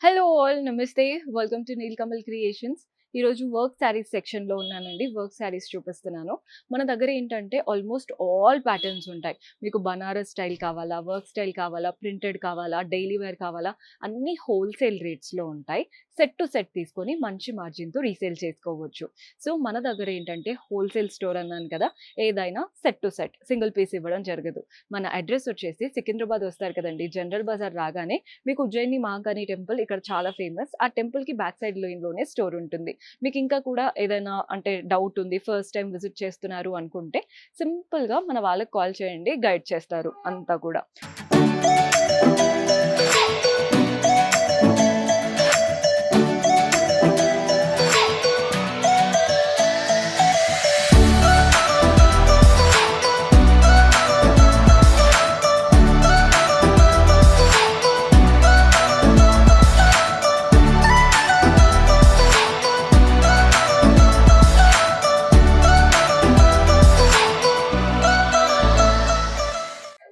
Hello all నమస్తే welcome to Nilkamal creations. ఈరోజు work saris సెక్షన్లో ఉన్నానండి. వర్క్ శారీస్ చూపిస్తున్నాను. మన దగ్గర ఏంటంటే ఆల్మోస్ట్ ఆల్ ప్యాటర్న్స్ ఉంటాయి. మీకు బనారస్ స్టైల్ కావాలా, వర్క్ స్టైల్ కావాలా, ప్రింటెడ్ కావాలా, డైలీ వేర్ కావాలా, అన్నీ హోల్సేల్ రేట్స్లో ఉంటాయి. సెట్ టు సెట్ తీసుకొని మంచి మార్జిన్తో రీసేల్ చేసుకోవచ్చు. సో మన దగ్గర ఏంటంటే హోల్సేల్ స్టోర్ అన్నాను కదా, ఏదైనా set to set single piece ఇవ్వడం జరగదు. మన అడ్రస్ వచ్చేసి సికింద్రాబాద్ వస్తారు కదండి, జనరల్ బజార్ రాగానే మీకు ఉజ్జయిని మహాకాళి టెంపుల్ ఇక్కడ చాలా ఫేమస్. ఆ టెంపుల్కి బ్యాక్ సైడ్ లోనే స్టోర్ ఉంటుంది. మీకు ఇంకా కూడా ఏదైనా అంటే డౌట్ ఉంది, ఫస్ట్ టైం విజిట్ చేస్తున్నారు అనుకుంటే సింపుల్గా మన వాళ్ళకి కాల్ చేయండి, గైడ్ చేస్తారు అంతా కూడా.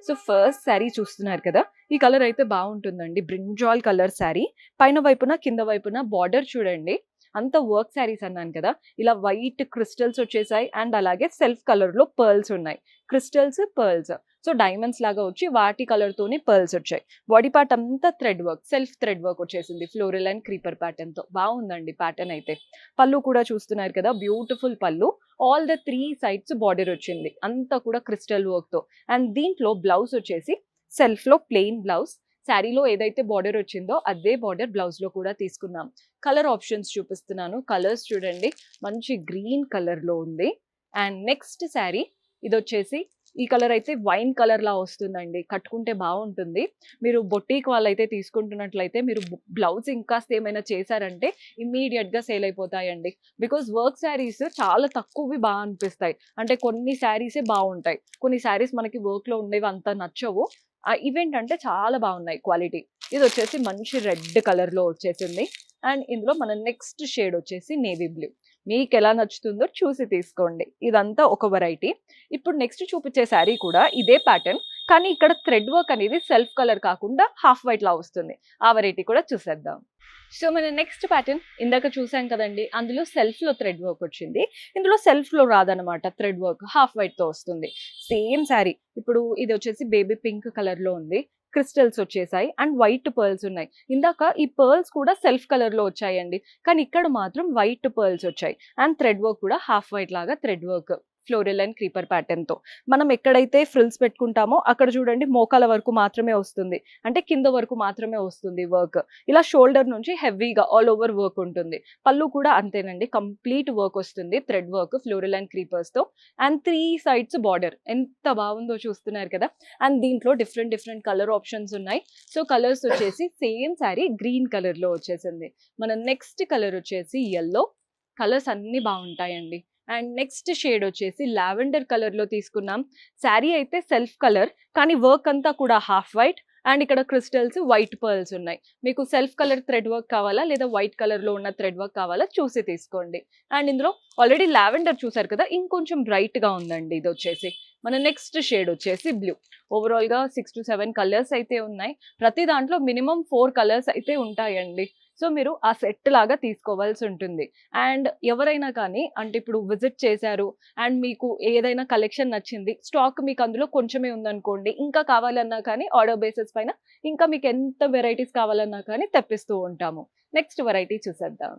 సో ఫస్ట్ శారీ చూస్తున్నారు కదా, ఈ కలర్ అయితే బాగుంటుందండి. బ్రింజాల్ కలర్ శారీ, పైన వైపున కింద వైపున బార్డర్ చూడండి. అంత వర్క్ శారీస్ అన్నాను కదా, ఇలా వైట్ క్రిస్టల్స్ వచ్చేసాయి అండ్ అలాగే సెల్ఫ్ కలర్ లో పర్ల్స్ ఉన్నాయి. క్రిస్టల్స్ పర్ల్స్, సో డైమండ్స్ లాగా వచ్చి వాటి కలర్ తోనే పర్ల్స్ వచ్చాయి. బాడీ పార్ట్ అంతా thread work, self thread work వచ్చేసింది ఫ్లోరల్ అండ్ క్రీపర్ ప్యాటర్న్ తో. బాగుందండి ప్యాటర్న్ అయితే. పళ్ళు కూడా చూస్తున్నారు కదా, బ్యూటిఫుల్ పళ్ళు. ఆల్ ద 3 సైడ్స్ బార్డర్ వచ్చింది, అంతా కూడా క్రిస్టల్ వర్క్ తో. అండ్ దీంట్లో బ్లౌజ్ వచ్చేసి సెల్ఫ్ లో ప్లెయిన్ బ్లౌజ్. శారీలో ఏదైతే బార్డర్ వచ్చిందో అదే బార్డర్ బ్లౌజ్ లో కూడా తీసుకున్నాం. కలర్ ఆప్షన్స్ చూపిస్తున్నాను. కలర్స్ చూడండి, మంచి గ్రీన్ కలర్ లో ఉంది. అండ్ నెక్స్ట్ శారీ ఇది వచ్చేసి, ఈ కలర్ అయితే వైన్ కలర్ లా వస్తుందండి, కట్టుకుంటే బాగుంటుంది. మీరు బొటీక్ వాళ్ళైతే తీసుకుంటున్నట్లయితే మీరు బ్లౌజ్ ఇంకాస్త ఏమైనా చేశారంటే ఇమ్మీడియట్ గా సేల్ అయిపోతాయండి. బికాస్ వర్క్ శారీస్ చాలా తక్కువవి బాగా అనిపిస్తాయి. అంటే కొన్ని శారీసే బాగుంటాయి, కొన్ని శారీస్ మనకి వర్క్ లో ఉండేవి అంత నచ్చవు. ఇవేంటంటే చాలా బాగున్నాయి క్వాలిటీ. ఇది వచ్చేసి మంచి రెడ్ కలర్ లో వచ్చేసింది. అండ్ ఇందులో మన నెక్స్ట్ షేడ్ వచ్చేసి నేవీ బ్లూ. మీకు ఎలా నచ్చుతుందో చూసి తీసుకోండి. ఇదంతా ఒక వెరైటీ. ఇప్పుడు నెక్స్ట్ చూపించే శారీ కూడా ఇదే ప్యాటర్న్, కానీ ఇక్కడ థ్రెడ్ వర్క్ అనేది సెల్ఫ్ కలర్ కాకుండా హాఫ్ వైట్ లా వస్తుంది. ఆ వెరైటీ కూడా చూసేద్దాం. సో మన నెక్స్ట్ ప్యాటర్న్ ఇందాక చూసాం కదండి, అందులో సెల్ఫ్ లో థ్రెడ్ వర్క్ వచ్చింది. ఇందులో సెల్ఫ్ లో రాదనమాట, థ్రెడ్ వర్క్ హాఫ్ వైట్ తో వస్తుంది. సేమ్ శారీ. ఇప్పుడు ఇది వచ్చేసి బేబీ పింక్ కలర్ లో ఉంది, క్రిస్టల్స్ వచ్చేసాయి అండ్ వైట్ పర్ల్స్ ఉన్నాయి. ఇందాక ఈ పర్ల్స్ కూడా సెల్ఫ్ కలర్ లో వచ్చాయండి, కానీ ఇక్కడ మాత్రం వైట్ పర్ల్స్ వచ్చాయి. అండ్ థ్రెడ్ వర్క్ కూడా హాఫ్ వైట్ లాగా thread work floral and creeper pattern తో. మనం ఎక్కడైతే ఫ్రిల్స్ పెట్టుకుంటామో అక్కడ చూడండి మోకాల వరకు మాత్రమే వస్తుంది, అంటే కింద వరకు మాత్రమే వస్తుంది వర్క్. ఇలా షోల్డర్ నుంచి హెవీగా ఆల్ ఓవర్ వర్క్ ఉంటుంది. పళ్ళు కూడా అంతేనండి, కంప్లీట్ వర్క్ వస్తుంది, thread work floral and creepers తో. అండ్ 3 సైడ్స్ బార్డర్ ఎంత బాగుందో చూస్తున్నారు కదా. అండ్ దీంట్లో డిఫరెంట్ డిఫరెంట్ కలర్ ఆప్షన్స్ ఉన్నాయి. సో కలర్స్ వచ్చేసి సేమ్ శారీ గ్రీన్ కలర్ లో వచ్చేసింది. మన నెక్స్ట్ కలర్ వచ్చేసి ఎల్లో. కలర్స్ అన్ని బాగుంటాయండి. అండ్ నెక్స్ట్ షేడ్ వచ్చేసి లావెండర్ కలర్ లో తీసుకున్నాం. శారీ అయితే సెల్ఫ్ కలర్, కానీ వర్క్ అంతా కూడా హాఫ్ వైట్. అండ్ ఇక్కడ క్రిస్టల్స్ వైట్ పర్ల్స్ ఉన్నాయి. మీకు సెల్ఫ్ కలర్ థ్రెడ్ వర్క్ కావాలా లేదా వైట్ కలర్ లో ఉన్న థ్రెడ్ వర్క్ కావాలా చూసి తీసుకోండి. అండ్ ఇందులో ఆల్రెడీ లావెండర్ చూసారు కదా, ఇంకొంచెం బ్రైట్ గా ఉందండి ఇది వచ్చేసి. మన నెక్స్ట్ షేడ్ వచ్చేసి బ్లూ. ఓవరాల్ గా 6 to 7 కలర్స్ అయితే ఉన్నాయి. ప్రతి దాంట్లో మినిమం 4 కలర్స్ అయితే ఉంటాయండి. సో మీరు ఆ సెట్ లాగా తీసుకోవాల్సి ఉంటుంది. అండ్ ఎవరైనా కానీ అంటే ఇప్పుడు విజిట్ చేశారు అండ్ మీకు ఏదైనా కలెక్షన్ నచ్చింది, స్టాక్ మీకు అందులో కొంచెమే ఉందనుకోండి, ఇంకా కావాలన్నా కానీ ఆర్డర్ బేసిస్ పైన ఇంకా మీకు ఎంత వెరైటీస్ కావాలన్నా కానీ తెప్పిస్తూ ఉంటాము. నెక్స్ట్ వెరైటీ చూసేద్దాం.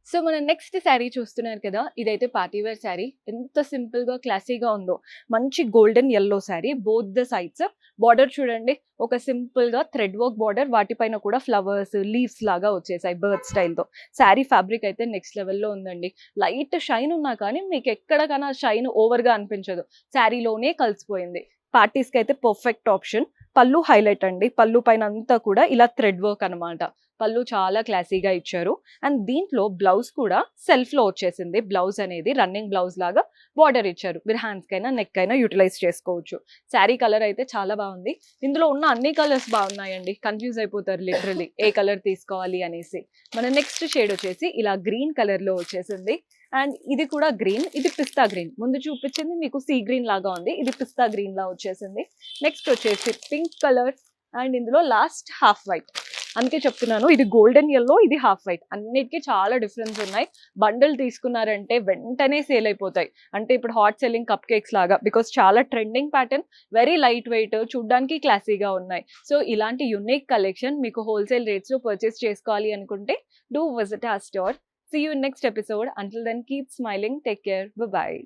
సో మన నెక్స్ట్ శారీ చూస్తున్నారు కదా, ఇదైతే పార్టీవేర్ శారీ. ఎంత సింపుల్ గా క్లాసీగా ఉందో. మంచి golden yellow sari, both the sides. Border చూడండి, ఒక సింపుల్ గా థ్రెడ్ వర్క్ బార్డర్, వాటిపైన కూడా ఫ్లవర్స్ లీవ్స్ లాగా వచ్చేసాయి బర్త్ స్టైల్ తో. శారీ ఫ్యాబ్రిక్ అయితే నెక్స్ట్ లెవెల్లో ఉందండి. లైట్ షైన్ ఉన్నా కానీ మీకు ఎక్కడికైనా షైన్ ఓవర్ గా అనిపించదు, శారీలోనే కలిసిపోయింది. పార్టీస్ కి అయితే పర్ఫెక్ట్ ఆప్షన్. పళ్ళు హైలైట్ అండి, పళ్ళు పైన అంతా కూడా ఇలా థ్రెడ్ వర్క్ అనమాట. పళ్ళు చాలా క్లాసీగా ఇచ్చారు. అండ్ దీంట్లో బ్లౌజ్ కూడా సెల్ఫ్ లో వచ్చేసింది. బ్లౌజ్ అనేది రన్నింగ్ బ్లౌజ్ లాగా బార్డర్ ఇచ్చారు, మీరు హ్యాండ్స్ కైనా నెక్ కైనా యూటిలైజ్ చేసుకోవచ్చు. శారీ కలర్ అయితే చాలా బాగుంది. ఇందులో ఉన్న అన్ని కలర్స్ బాగున్నాయండి, కన్ఫ్యూజ్ అయిపోతారు లిటరలీ ఏ కలర్ తీసుకోవాలి అనేసి. మన నెక్స్ట్ షేడ్ వచ్చేసి ఇలా గ్రీన్ కలర్ లో వచ్చేసింది. అండ్ ఇది కూడా గ్రీన్, ఇది పిస్తా గ్రీన్. ముందు చూపించింది మీకు సీ గ్రీన్ లాగా ఉంది, ఇది పిస్తా గ్రీన్ లా వచ్చేసింది. నెక్స్ట్ వచ్చేసి పింక్ కలర్ అండ్ ఇందులో లాస్ట్ హాఫ్ వైట్. అందుకే చెప్తున్నాను, ఇది గోల్డెన్ యెల్లో, ఇది హాఫ్ వైట్, అన్నిటికీ చాలా డిఫరెన్స్ ఉన్నాయి. బండిల్ తీసుకున్నారంటే వెంటనే సేల్ అయిపోతాయి. అంటే ఇప్పుడు హాట్ సెల్లింగ్ కప్ కేక్స్ లాగా, బికాస్ చాలా trending pattern, very light weight, చూడ్డానికి క్లాసీగా ఉన్నాయి. సో ఇలాంటి యునిక్ కలెక్షన్ మీకు హోల్సేల్ రేట్స్ లో పర్చేస్ చేసుకోవాలి అనుకుంటే do visit our store. See you in next episode. Until then, keep smiling. Take care. Bye bye.